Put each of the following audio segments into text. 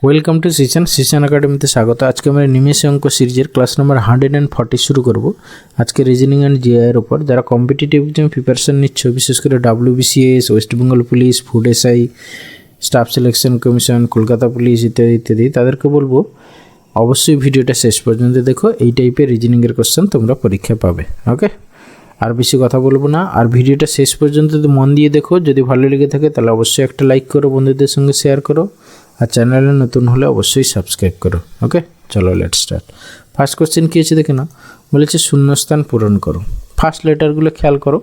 Welcome to সিশন একাডেমিতে স্বাগত। আজকে আমরা নিমেষে অঙ্ক সিরিজের ক্লাস নাম্বার 140 শুরু করব। আজকে রিজনিং অ্যান্ড জিআইয়ের উপর যারা কম্পিটিটিভ এক্সাম প্রিপারেশন নিচ্ছ, বিশেষ করে WBCS, West Bengal police, food SI, staff selection commission, Kolkata police ইত্যাদি ইত্যাদি, তাদেরকে বলবো অবশ্যই ভিডিওটা শেষ পর্যন্ত দেখো। এই টাইপের রিজনিংয়ের কোশ্চেন তোমরা পরীক্ষা পাবে। ওকে, আর বেশি কথা বলবো না, আর ভিডিওটা শেষ পর্যন্ত মন দিয়ে দেখো। যদি ভালো লেগে থাকে তাহলে অবশ্যই একটা লাইক করো, বন্ধুদের সঙ্গে শেয়ার করো, আর চ্যানেলে নতুন হলে অবশ্যই সাবস্ক্রাইব করো। ওকে, চলো লেটস স্টার্ট। ফার্স্ট কোশ্চেন কী আছে দেখে না, বলেছে শূন্যস্থান পূরণ করো। ফার্স্ট লেটারগুলো খেয়াল করো।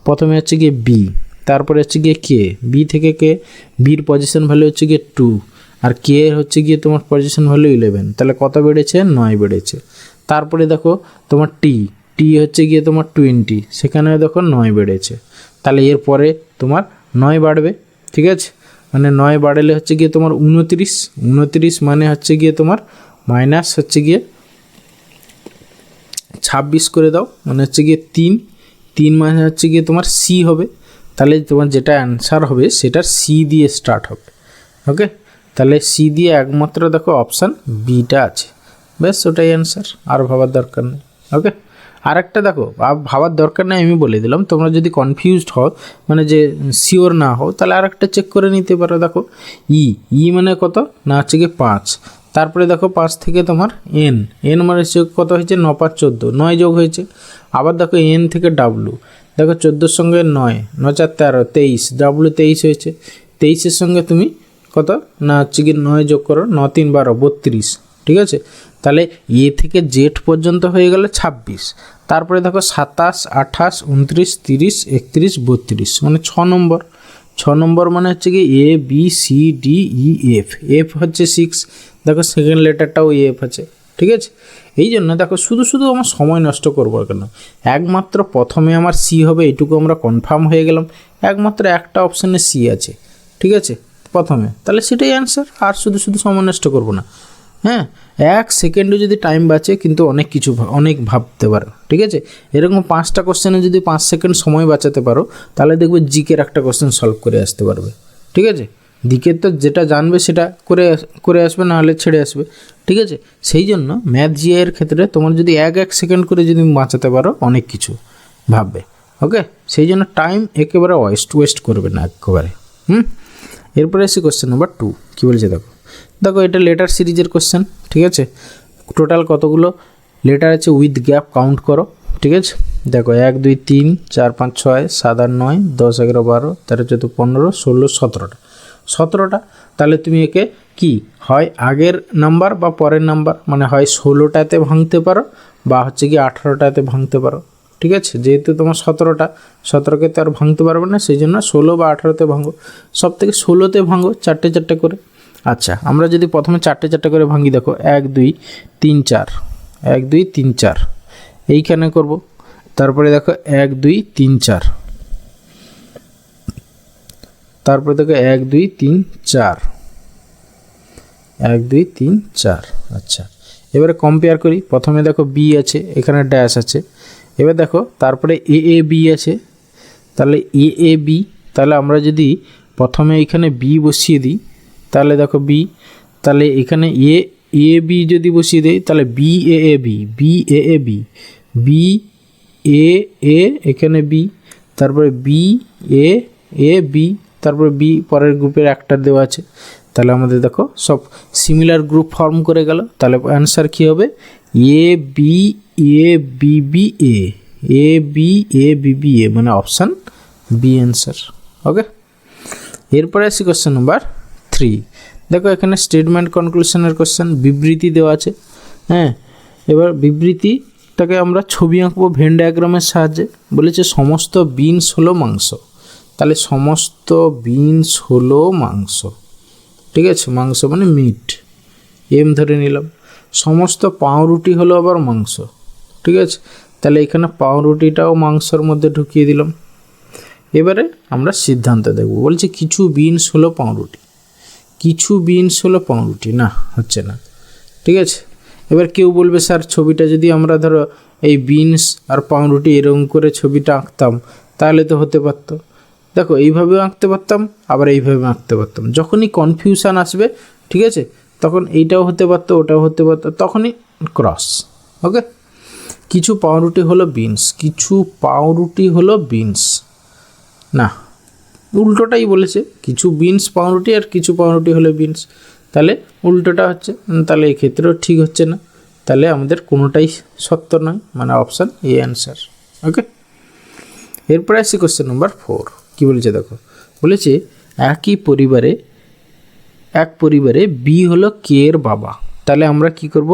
প্রথমে হচ্ছে গিয়ে বি, তারপরে হচ্ছে গিয়ে কে, বি থেকে কে, বির পজিশন ভ্যালু হচ্ছে গিয়ে 2, আর কে হচ্ছে গিয়ে তোমার পজিশন ভ্যালু 11, তাহলে কত বেড়েছে? 9 বেড়েছে। তারপরে দেখো তোমার টি হচ্ছে গিয়ে তোমার 20, সেখানেও দেখো 9 বেড়েছে। তাহলে এরপরে তোমার 9 বাড়বে, ঠিক আছে? মানে 9 বাড়লে হচ্ছে গিয়ে তোমার 29 মানে হচ্ছে গিয়ে তোমার মাইনাস হচ্ছে গিয়ে 26 করে দাও, মানে হচ্ছে গিয়ে 3 মানে হচ্ছে গিয়ে তোমার সি হবে। তাহলে তোমার যেটা অ্যান্সার হবে সেটা সি দিয়ে স্টার্ট হবে। ওকে, তাহলে সি দিয়ে একমাত্র দেখো অপশান বিটা আছে, বেশ ওটাই অ্যান্সার, আর ভাবার দরকার নেই। ওকে, আরেকটা দেখো, ভাবার দরকার নেই আমি বলে দিলাম। তোমরা যদি কনফিউজড হও, মানে যে শিওর না হও, তাহলে আরেকটা চেক করে নিতে পারো। দেখো ই মানে কত না, হচ্ছে গিয়ে 5। তারপরে দেখো 5 থেকে তোমার এন মানে হচ্ছে কত হয়েছে, 9 5 14, 9 যোগ হয়েছে। আবার দেখো এন থেকে ডাব্লু, দেখো 14-র সঙ্গে 9, 9 4 13, 23, ডাব্লু 23 হয়েছে। 23-এর সঙ্গে তুমি কত না হচ্ছে গিয়ে 9 যোগ করো, 9 3 12, 32, ঠিক আছে? তাহলে এ থেকে জেড পর্যন্ত হয়ে গেল 26। তারপরে দেখো 27 28 29 30 31 32, মানে 6 নম্বর মানে হচ্ছে কি A B C D E F হচ্ছে 6। দেখো সেকেন্ড লেটারটাও এফ আছে, ঠিক আছে? এই জন্য দেখো শুধু আমার সময় নষ্ট করবো কেন, একমাত্র প্রথমে আমার সি হবে, এইটুকু আমরা কনফার্ম হয়ে গেলাম। একমাত্র একটা অপশানে সি আছে, ঠিক আছে, প্রথমে, তাহলে সেটাই অ্যান্সার। আর শুধু সময় নষ্ট করবো না। হ্যাঁ, 1 সেকেন্ডও যদি টাইম বাঁচে কিন্তু অনেক ভাবতে পারো, ঠিক আছে? এরকম 5টা কোশ্চেনে যদি 5 সেকেন্ড সময় বাঁচাতে পারো, তাহলে দেখবে জিকের একটা কোশ্চেন সলভ করে আসতে পারবে, ঠিক আছে? দিকের তো যেটা জানবে সেটা করে আসবে, না হলে ছেড়ে আসবে, ঠিক আছে? সেই জন্য ম্যাথ জিআইয়ের ক্ষেত্রে তোমার যদি 1 সেকেন্ড করে যদি বাঁচাতে পারো, অনেক কিছু ভাববে। ওকে, সেই জন্য টাইম একেবারে ওয়েস্ট করবে না একেবারে। এরপরে আসি কোশ্চেন নাম্বার 2, কী বলছে দেখো এটা লেটার সিরিজের কোশ্চেন, ঠিক আছে? টোটাল কতগুলো লেটার আছে উইথ গ্যাপ কাউন্ট করো, ঠিক আছে? দেখো 1 2 3 4 5 6 7 8 9 10 11 12 13 14 15 16 17টা 17টা। তাহলে তুমি একে কি হয় আগের নাম্বার বা পরের নাম্বার, মানে হয় 16টাতে ভাঙতে পারো বা হচ্ছে কি 18টাতে ভাঙতে পারো, ঠিক আছে? যেহেতু তোমার 17কে তো আর ভাঙতে পারবে না, সেই জন্য 16 বা 18তে ভাঙো। সব থেকে 16তে ভাঙো, 4টে করে। আচ্ছা, আমরা যদি প্রথমে 4টে করে ভাঙি, দেখো 1 2 3 4, 1 2 3 4 এইখানে করব। তারপরে দেখো 1 2 3 4, তারপরে দেখো 1 2 3 4, 1 2 3 4। আচ্ছা, এবারে কম্পেয়ার করি। প্রথমে দেখো বি আছে, এখানে ড্যাশ আছে। এবার দেখো তারপরে এ বি আছে, তাহলে এ বি, তাহলে আমরা যদি প্রথমে এখানে বি বসিয়ে দিই, তাহলে দেখো বি, তাহলে এখানে এ বি যদি বসিয়ে দেই, তাহলে বি এ বি, এখানে বি, তারপরে বি এ বি, তারপরে বি পরের গ্রুপের একটা দেওয়া আছে। তাহলে আমাদের দেখো সব সিমিলার গ্রুপ ফর্ম করে গেল। তাহলে অ্যান্সার কী হবে? এ বি এ, মানে অপশান বি অ্যান্সার। ওকে, এরপরে আসি কোশ্চেন নাম্বার 3। দেখো এখানে স্টেটমেন্ট কনক্লুশনের কোশ্চেন, বিবৃতি দেওয়া আছে। হ্যাঁ, এবার বিবৃতিটাকে আমরা ছবি আঁকবো ভেন ডায়াগ্রামের সাহায্যে। বলেছে সমস্ত বিনস হলো মাংস, তাহলে সমস্ত বিনস হলো মাংস, ঠিক আছে? মাংস মানে মিট, এম ধরে নিলাম। সমস্ত পাউরুটি হলো আবার মাংস, ঠিক আছে? তাহলে এখানে পাউরুটিটাও মাংসর মধ্যে ঢুকিয়ে দিলাম। এবারে আমরা সিদ্ধান্ত দেখব। বলছে কিছু বিনস হলো পাউরুটি, না হচ্ছে না, ঠিক আছে? এবার কেউ বলবে স্যার ছবিটা যদি আমরা ধরো এই বিনস আর পাউরুটি এরকম করে ছবিটা আঁকতাম তাহলে তো হতে পারতো। দেখো এইভাবেও আঁকতে পারতাম, আবার এইভাবে আঁকতে পারতাম। যখনই কনফিউশন আসবে, ঠিক আছে, তখন এইটাও হতে পারতো, ওটাও হতে পারতো, তখনই ক্রস। ওকে, কিছু পাউরুটি হলো বিনস, কিছু পাউরুটি হলো বিনস, না উল্টোটাই বলেছে, কিছু বিনস পাউরুটি আর কিছু পাউরুটি হলো বিনস, তাহলে উল্টোটা হচ্ছে, তাহলে এই ক্ষেত্রেও ঠিক হচ্ছে না, তাহলে আমাদের কোনোটাই সত্য নয়, মানে অপশান এ অ্যান্সার। ওকে, এরপরে আসছি কোশ্চেন নম্বর 4। কী বলেছে দেখো, বলেছে এক পরিবারে বি হলো কে এর বাবা, তাহলে আমরা কি করব,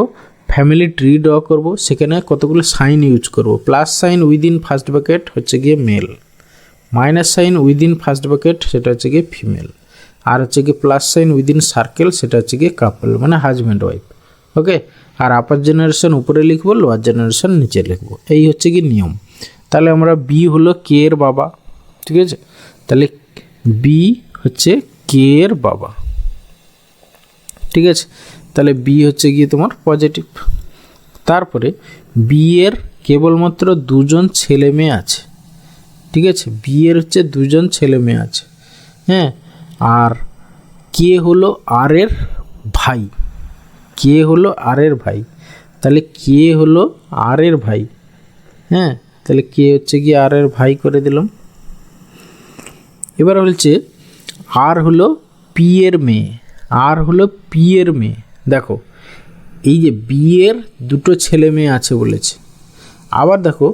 ফ্যামিলি ট্রি ড্র করব, সেখানে কতগুলো সাইন ইউজ করব, plus sign within first bracket হচ্ছে গিয়ে মেল, minus sign within first bracket সেটা হচ্ছে গিয়ে ফিমেল, আর হচ্ছে গিয়ে প্লাস সাইন উইদিন সার্কেল সেটা হচ্ছে গিয়ে কাপল, মানে হাজব্যান্ড ওয়াইফ। ওকে, আর আপার জেনারেশন উপরে লিখবো, লোয়ার জেনারেশন নিচে লিখবো, এই হচ্ছে কি নিয়ম। তাহলে আমরা বি হলো কে এর বাবা, ঠিক আছে, তাহলে বি হচ্ছে কে এর বাবা, ঠিক আছে, তাহলে বি হচ্ছে গিয়ে তোমার পজিটিভ। তারপরে বি এর কেবলমাত্র দুজন ছেলে মেয়ে আছে, ঠিক আছে, বি এর হচ্ছে দুজন ছেলে মেয়ে আছে, হ্যাঁ, আর কে হলো আর এর ভাই, কে হলো আর এর ভাই, তাহলে কে হলো আর এর ভাই, হ্যাঁ, তাহলে কে হচ্ছে গিয়ে আর এর ভাই করে দিলাম। এবার বলছে আর হলো পি এর মেয়ে, আর হলো পি এর মেয়ে, দেখো এই যে বি এর দুটো ছেলে মেয়ে আছে বলেছে, আবার দেখো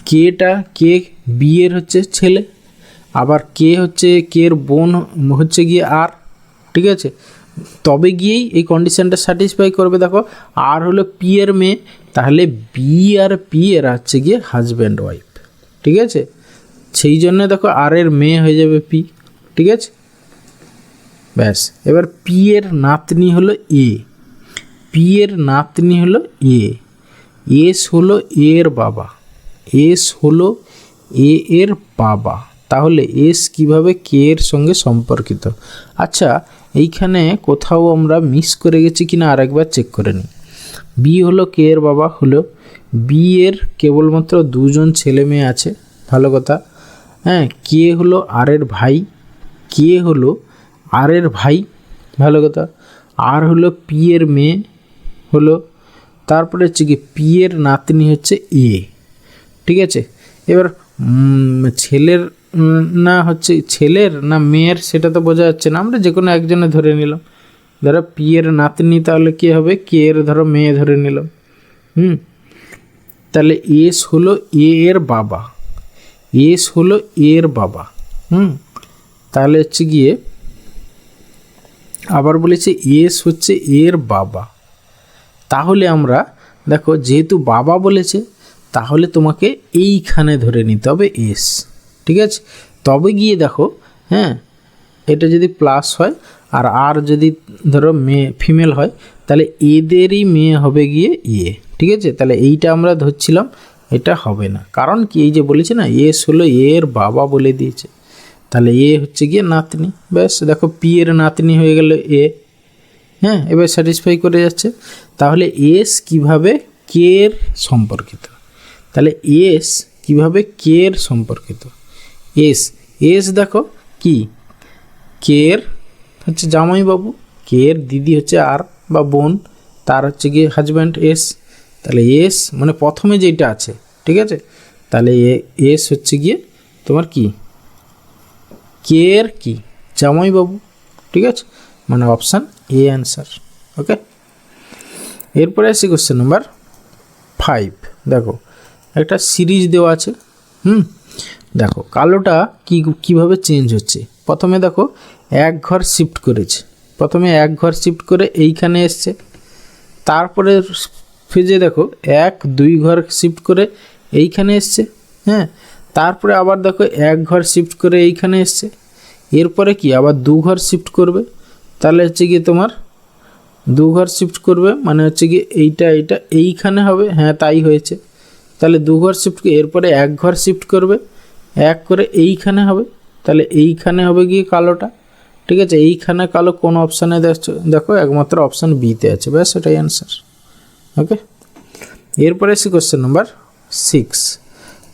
কেটা কে বি এর হচ্ছে ছেলে, আবার কে হচ্ছে কে এর বোন হচ্ছে গিয়ে আর, ঠিক আছে, তবে গিয়েই এই কন্ডিশনটা স্যাটিসফাই করবে। দেখো আর হলো পি এর মেয়ে, তাহলে বি আর পি এরা হচ্ছে গিয়ে হাজব্যান্ড ওয়াইফ, ঠিক আছে, সেই জন্য দেখো আর এর মেয়ে হয়ে যাবে পি, ঠিক আছে, ব্যাস। এবার পি এর নাতনি হলো এ, পি এর নাতনি হলো এ, এস হলো এ এর বাবা, এস হলো এ এর বাবা, তাহলে এস কিভাবে কে এর সঙ্গে সম্পর্কিত। আচ্ছা এইখানে কোথাও আমরা মিস করে গেছি কিনা আরেকবার চেক করে নিই। বি হলো কে এর বাবা, হলো বি এর কেবলমাত্র দুজন ছেলে মেয়ে আছে, ভালো কথা, হ্যাঁ, কে হলো আর এর ভাই, কে হলো আর এর ভাই, ভালো কথা, আর হলো পি এর মেয়ে হলো, তারপরে হচ্ছে কি পি এর নাতনি হচ্ছে এ, ঠিক আছে। এবার ছেলের না হচ্ছে ছেলের না মেয়ের সেটা তো বোঝা যাচ্ছে না, আমরা যে কোনো একজনে ধরে নিলাম, ধরো পি এর নাতনি, তাহলে কী হবে কে এর ধরো মেয়ে ধরে নিলাম, তাহলে এস হলো এ এর বাবা, এস হলো এর বাবা, তাহলে হচ্ছে গিয়ে আবার বলেছে এস হচ্ছে এর বাবা, তাহলে আমরা দেখো যেহেতু বাবা বলেছে তাহলে তোমাকে এইখানে ধরে নিতে হবে এস, ঠিক আছে, তবে গিয়ে দেখো, হ্যাঁ, এটা যদি প্লাস হয় আর আর যদি ধরো মেয়ে ফিমেল হয় তাহলে এদেরই মেয়ে হবে গিয়ে ইয়ে, ঠিক আছে, তাহলে এইটা আমরা ধরছিলাম, এটা হবে না, কারণ কি এই যে বলেছে না এস হলো এর বাবা বলে দিয়েছে, তাহলে এ হচ্ছে গিয়ে নাতনি, ব্যাস, দেখো পি এর নাতনি হয়ে গেল এ, হ্যাঁ, এবার স্যাটিসফাই করে যাচ্ছে। তাহলে এস কিভাবে কে এর সম্পর্কিত, তাহলে এস কিভাবে কে এর সম্পর্কিত, এস এস দেখো কি কে এর হচ্ছে জামাইবাবু, কে এর দিদি হচ্ছে আর বা বোন, তার হচ্ছে গিয়ে হাজব্যান্ড এস, তাহলে এস মানে প্রথমে যেটা আছে, ঠিক আছে, তাহলে এস হচ্ছে গিয়ে তোমার কি কে এর কি জামাইবাবু, ঠিক আছে, মানে অপশান এ অ্যান্সার। ওকে, এরপরে আসি কোশ্চেন নাম্বার 5। দেখো একটা সিরিজ দেওয়া আছে, দেখো কালোটা কিভাবে চেঞ্জ হচ্ছে, প্রথমে দেখো এক ঘর শিফট করেছে, প্রথমে এক ঘর শিফট করে এইখানে এসছে, তারপরে ফেজে দেখো 1-2 ঘর শিফট করে এইখানে এসছে, হ্যাঁ, তারপরে আবার দেখো এক ঘর শিফট করে এইখানে এসছে, এরপরে কি আবার 2 ঘর শিফট করবে, তাহলে হচ্ছে গিয়ে তোমার 2 ঘর শিফট করবে মানে হচ্ছে গিয়ে এইটা এইখানে হবে, হ্যাঁ তাই হয়েছে, তাহলে 2 ঘর শিফট, এরপরে 1 ঘর শিফট করবে, 1 করে এইখানে হবে, তাহলে এইখানে হবে গিয়ে কালোটা, ঠিক আছে, এইখানে কালো কোন অপশানে দেখো একমাত্র অপশান বিতে আছে, ব্যাস এটাই অ্যান্সার। ওকে, এরপরে আসি কোশ্চেন নাম্বার 6।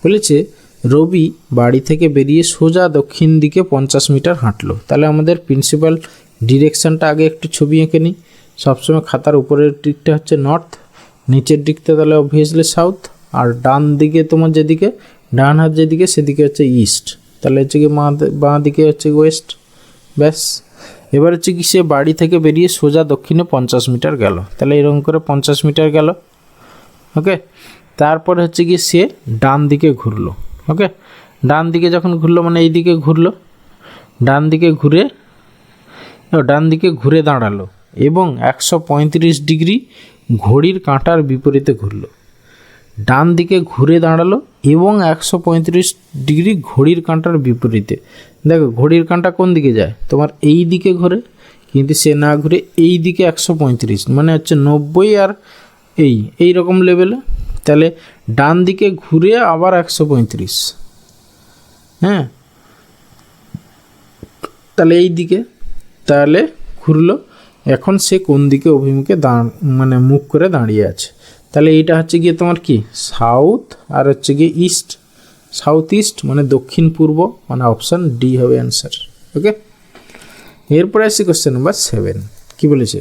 বলেছে রবি বাড়ি থেকে বেরিয়ে সোজা দক্ষিণ দিকে 50 মিটার হাঁটলো, তাহলে আমাদের প্রিন্সিপাল ডিরেকশানটা আগে একটু ছবি এঁকে নিই, সবসময় খাতার উপরের দিকটা হচ্ছে নর্থ, নিচের দিকটা তাহলে অবভিয়াসলি সাউথ, আর ডান দিকে তোমার যেদিকে ডান হাত যেদিকে সেদিকে হচ্ছে ইস্ট, তাহলে হচ্ছে কি বাঁ দিকে হচ্ছে ওয়েস্ট। ব্যাস, এবার হচ্ছে কি সে বাড়ি থেকে বেরিয়ে সোজা দক্ষিণে 50 মিটার গেল, তাহলে এরকম করে 50 মিটার গেল। ওকে, তারপরে হচ্ছে কি সে ডান দিকে ঘুরলো। ওকে, ডান দিকে যখন ঘুরলো মানে এই দিকে ঘুরলো, ডান দিকে ঘুরে দাঁড়ালো এবং 135 ডিগ্রি ঘড়ির কাঁটার বিপরীতে ঘুরলো। ডান দিকে ঘুরে দাঁড়ালো এবং 135 ডিগ্রি ঘড়ির কাঁটার বিপরীতে। দেখো ঘড়ির কাঁটা কোন দিকে যায়, তোমার এই দিকে ঘোরে, কিন্তু সে না ঘুরে এই দিকে 135 মানে হচ্ছে 90 আর এই রকম লেভেলে। তাহলে ডান দিকে ঘুরে আবার 135, হ্যাঁ, তাহলে এই দিকে তাহলে ঘুরলো। এখন সে কোন দিকে অভিমুখে মানে মুখ করে দাঁড়িয়ে আছে, তাহলে এইটা হচ্ছে গিয়ে তোমার কি সাউথ, আর হচ্ছে গিয়ে ইস্ট, সাউথ ইস্ট মানে দক্ষিণ পূর্ব, মানে অপশান ডি হবে অ্যান্সার। ওকে, এরপরে আসছি কোশ্চেন নাম্বার 7। কী বলেছে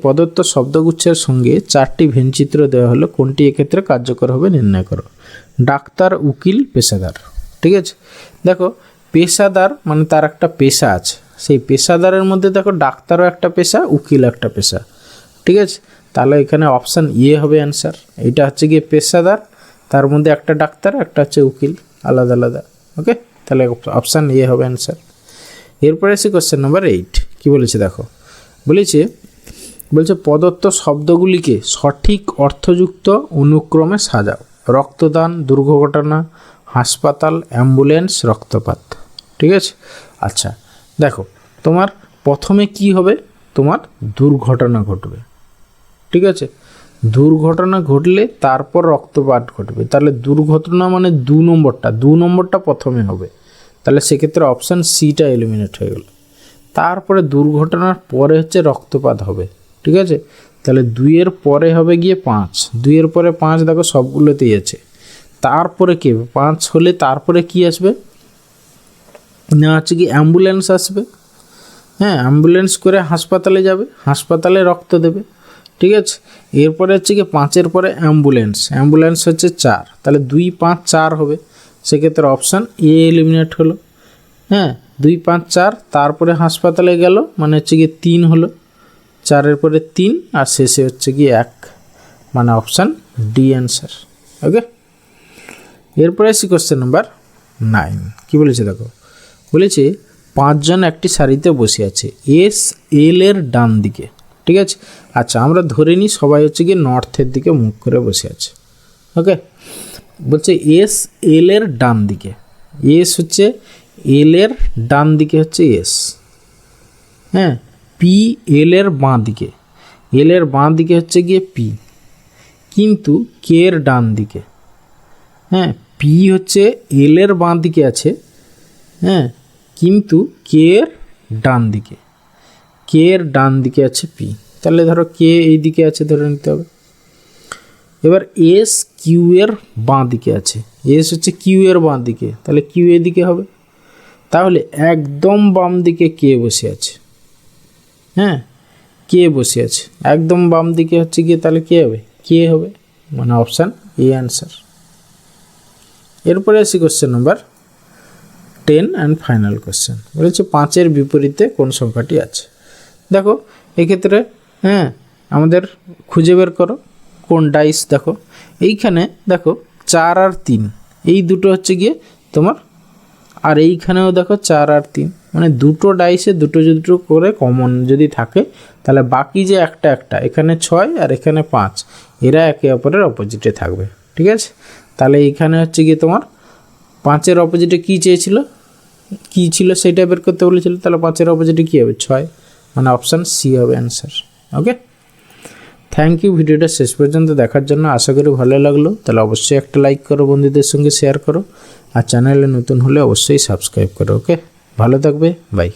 প্রদত্ত শব্দগুচ্ছের সঙ্গে 4টি ভেনচিত্র দেওয়া হলো, কোনটি এক্ষেত্রে কার্যকর হবে নির্ণয় করো। ডাক্তার, উকিল, পেশাদার। ঠিক আছে, দেখো পেশাদার মানে তার একটা পেশা আছে, সেই পেশাদারের মধ্যে দেখো ডাক্তারও একটা পেশা, উকিল একটা পেশা। ঠিক আছে, তাহলে এখানে অপশান ইয়ে হবে অ্যান্সার। এটা হচ্ছে গিয়ে পেশাদার, তার মধ্যে একটা ডাক্তার একটা হচ্ছে উকিল, আলাদা আলাদা। ওকে, তাহলে অপশান ইয়ে হবে অ্যান্সার। এরপরে এসে কোশ্চেন নাম্বার 8। কী বলেছে দেখো, বলছে প্রদত্ত শব্দগুলিকে সঠিক অর্থযুক্ত অনুক্রমে সাজাও। রক্তদান, দুর্ঘটনা, হাসপাতাল, অ্যাম্বুলেন্স, রক্তপাত। ঠিক আছে, আচ্ছা দেখো তোমার প্রথমে কি হবে, তোমার দুর্ঘটনা ঘটবে। ঠিক আছে, দুর্ঘটনা ঘটলে তারপর রক্তপাত ঘটবে, তাহলে দুর্ঘটনা মানে 2 নম্বরটা প্রথমে হবে, তাহলে সেক্ষেত্রে অপশান সিটা এলিমিনেট হয়ে গেল। তারপরে দুর্ঘটনার পরে হচ্ছে রক্তপাত হবে। ঠিক আছে, তাহলে 2-এর পরে হবে গিয়ে 5, 2-এর পরে 5 দেখো সবগুলোতেই আছে। তারপরে কি হবে, 5 হলে তারপরে কি আসবে না, হচ্ছে কি অ্যাম্বুলেন্স আসবে। হ্যাঁ, অ্যাম্বুলেন্স করে হাসপাতালে যাবে, হাসপাতালে রক্ত দেবে। ঠিক আছে, এরপরে হচ্ছে কি 5-এর পরে অ্যাম্বুলেন্স হচ্ছে 4, তাহলে 2, 5, 4 হবে, সেক্ষেত্রে অপশান এ এলিমিনেট হলো। হ্যাঁ, 2, 5, 4, তারপরে হাসপাতালে গেল মানে হচ্ছে গিয়ে 3 হলো, 4-এর পরে 3, আর শেষে হচ্ছে গিয়ে 1, মানে অপশান ডি অ্যান্সার। ওকে, এরপরে আসি কোশ্চেন নাম্বার 9। কী বলেছে দেখো, 5 জন একটি সারিতে বসে আছে, এস এল এর ডান দিকে। ঠিক আছে, আচ্ছা আমরা ধরে নিই সবাই হচ্ছে গিয়ে নর্থের দিকে মুখ করে বসে আছে। ওকে, বলছে এস এল এর ডান দিকে, এস হচ্ছে এল এর ডান দিকে হচ্ছে এস, হ্যাঁ, পি এল এর বাঁ দিকে, এল এর বাঁ দিকে হচ্ছে গিয়ে পি, কিন্তু কে এর ডান দিকে। হ্যাঁ, পি হচ্ছে এল এর বাঁ দিকে আছে, হ্যাঁ, কিন্তু কে এর ডান দিকে, কে এর ডান দিকে আছে পি, তাহলে ধরো কে এই দিকে আছে ধরে নিতে হবে। এবার এস কিউ এর বাঁ দিকে আছে, এস হচ্ছে কিউ এর বাঁ দিকে, তাহলে কিউ এর দিকে হবে। তাহলে একদম বাম দিকে কে বসে আছে, হ্যাঁ, কে বসে আছে একদম বাম দিকে হচ্ছে গিয়ে, তাহলে কে হবে, কে হবে, মানে অপশান এ অ্যান্সার। এরপরে আসি question number 10 and final question. বলেছে 5-এর বিপরীতে কোন সংখ্যাটি আছে। দেখো এক্ষেত্রে হ্যাঁ আমাদের খুঁজে বের করো কোন ডাইস। দেখো এইখানে দেখো 4 আর 3 এই দুটো হচ্ছে গিয়ে তোমার, আর এইখানেও দেখো 4 আর 3, মানে দুটো ডাইসে দুটো করে কমন যদি থাকে তাহলে বাকি যে একটা এখানে 6 আর এখানে 5 এরা একে অপরের অপোজিটে থাকবে। ঠিক আছে, তাহলে এইখানে হচ্ছে গিয়ে তোমার 5-এর অপোজিটে কী চেয়েছিল, কী ছিল সেটা বের করতে বলেছিল, তাহলে 5-এর অপোজিটে কী হবে 6, মানে অপশান সি হবে অ্যান্সার। ওকে, থ্যাংক ইউ ভিডিওটা শেষ পর্যন্ত দেখার জন্য, আশা করি ভালো লাগলো। তাহলে অবশ্যই একটা লাইক করো, বন্ধুদের সঙ্গে শেয়ার করো, আর চ্যানেলে নতুন হলে অবশ্যই সাবস্ক্রাইব করো। ওকে, ভালো থাকবে, বাই।